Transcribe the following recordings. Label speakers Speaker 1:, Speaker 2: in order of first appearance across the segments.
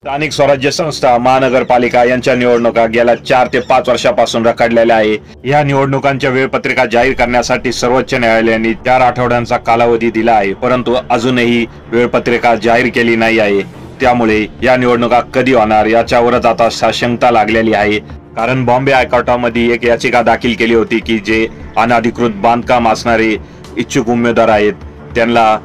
Speaker 1: स्थानिक स्वराज्य संस्था महानगरपालिका यांच्या निवडणुका गेल्या 4 ते 5 वर्षापासून रखडलेल्या आहे। या निवडणुकांच्या वेळपत्रिका जाहीर करण्यासाठी सर्वोच्च न्यायालयाने 4 आठवड्यांचा कालावधी दिला आहे, परंतु अजूनही वेळपत्रिका जाहीर केली नाही आहे। त्यामुळे या निवडणुका कधी होणार याच्यावरच आता साशंकता लागलेली आहे। कारण बॉम्बे हायकोर्टामध्ये एक याचिका दाखल केली होती की जे अनधिकृत बांधकाम असणारे इच्छुक उमेदवार आहेत त्यांना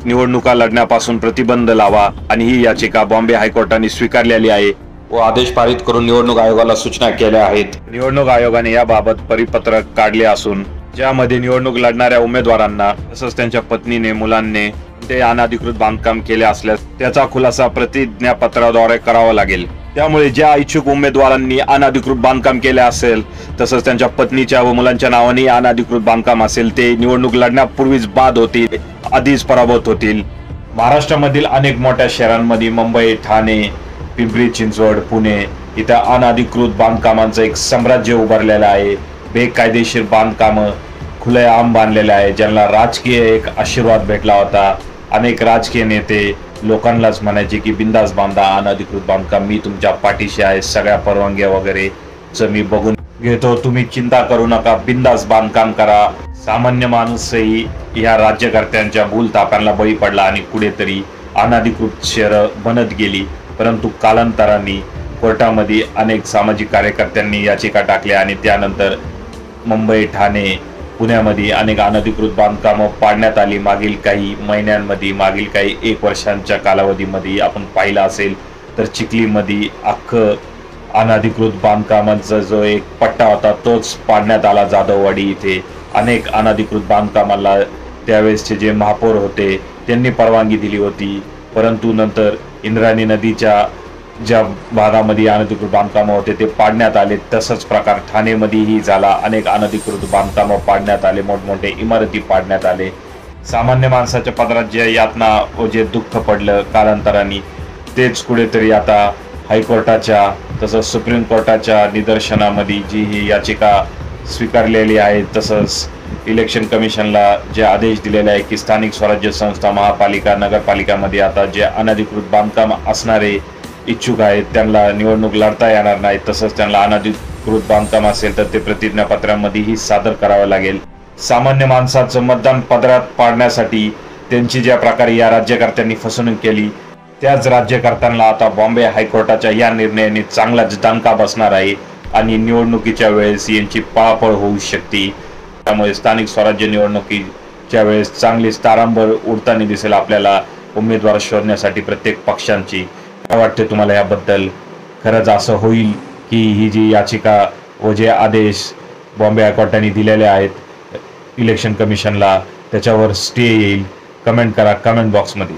Speaker 1: निवडणुका लढण्यापासून प्रतिबंध लावा, आणि ही याचिका बॉम्बे हायकोर्टाने स्वीकारलेली आहे व आदेश पारित करून निवडणूक आयोगाला सूचना केल्या आहेत। निवडणूक आयोगाने याबाबत परिपत्रक काढले असून ज्यामध्ये निवडणूक लढणाऱ्या उमेदवारांना तसंच त्यांच्या पत्नीने मुलांनी ते अनधिकृत बांधकाम केले असल्यास त्याचा खुलासा प्रतिज्ञापत्राद्वारे करावा लागेल। त्यामुळे ज्या इच्छुक उमेदवारांनी अनधिकृत बांधकाम केले असेल तसंच त्यांच्या पत्नीच्या व मुलांच्या नावाने अनधिकृत बांधकाम असेल ते निवडणूक लढण्यापूर्वीच बाद होतील, आधीच पराभूत होतील। महाराष्ट्रामधील अनेक मोठ्या शहरांमध्ये मुंबई, ठाणे, पिंपरी चिंचवड, पुणे इथं अनधिकृत बांधकामांचं एक साम्राज्य उभारलेलं आहे। बेकायदेशीर बांधकाम खुलेआम बांधलेले आहे, ज्यांना राजकीय एक आशीर्वाद भेटला होता। अनेक राजकीय नेते लोकांनाच म्हणायचे की बिंदास बांधा अनधिकृत बांधकाम, मी तुमच्या पाठीशी आहे, सगळ्या परवानग्या वगैरे मी बघून घेतो, तुम्ही चिंता करू नका, बिंदास बांधकाम करा। सामान्य माणूसही या राज्यकर्त्यांच्या भूलथापांना बळी पडला आणि कुठेतरी अनधिकृत शहरं बनत गेली। परंतु कालांतराने कोर्टामध्ये अनेक सामाजिक कार्यकर्त्यांनी याचिका टाकल्या आणि त्यानंतर मुंबई, ठाणे, पुण्यामध्ये अनेक अनधिकृत बांधकामं पाडण्यात आली। मागील काही महिन्यांमध्ये, मागील काही 1 वर्षांच्या कालावधीमध्ये आपण पाहिलं असेल तर चिखलीमध्ये अख्खं अनधिकृत बांधकामांचा जो एक पट्टा होता तोच पाडण्यात आला। जाधववाडी इथे अनेक अनधिकृत बांधकामाला त्यावेळेसचे जे महापौर होते त्यांनी परवानगी दिली होती, परंतु नंतर इंद्रायणी नदीच्या ज्या भागामध्ये अनधिकृत बांधकामं होते ते पाडण्यात आले। तसंच प्रकार ठाणेमध्येही झाला, अनेक अनधिकृत बांधकामं पाडण्यात आले, मोठमोठे इमारती पाडण्यात आले। सामान्य माणसाच्या पदरात जे यातना व जे दुःख पडलं कालांतराने तेच कुठेतरी आता हायकोर्टाच्या तसंच सुप्रीम कोर्टाच्या निदर्शनामध्ये जी ही याचिका स्वीकारलेली आहे, तसंच इलेक्शन कमिशनला जे आदेश दिलेले आहे की स्थानिक स्वराज्य संस्था, महापालिका, नगरपालिकामध्ये आता जे अनधिकृत बांधकाम असणारे इच्छुक आहेत त्यांना निवडणूक लढता येणार नाही। तसंच त्यांना अनधिकृत बांधकाम असेल तर ते प्रतिज्ञापत्रामध्येही सादर करावं लागेल। सामान्य माणसाचं मतदान पदरात पाडण्यासाठी त्यांची ज्या प्रकारे या राज्यकर्त्यांनी फसवणूक केली त्याच राज्यकर्त्यांना आता बॉम्बे हायकोर्टाच्या या निर्णयाने चांगलाच दणका बसणार आहे आणि निवडणुकीच्या वेळेस यांची पळापळ होऊ शकते। त्यामुळे स्थानिक स्वराज्य निवडणुकीच्या वेळेस चांगलीच तारांबळ उडताना दिसेल आपल्याला उमेदवार शोधण्यासाठी प्रत्येक पक्षांची। काय वाटते तुम्हाला याबद्दल? खरंच असं होईल की ही जी याचिका व जे आदेश बॉम्बे हायकोर्टाने दिलेले आहेत इलेक्शन कमिशनला त्याच्यावर स्टे येईल? कमेंट करा कमेंट बॉक्समध्ये।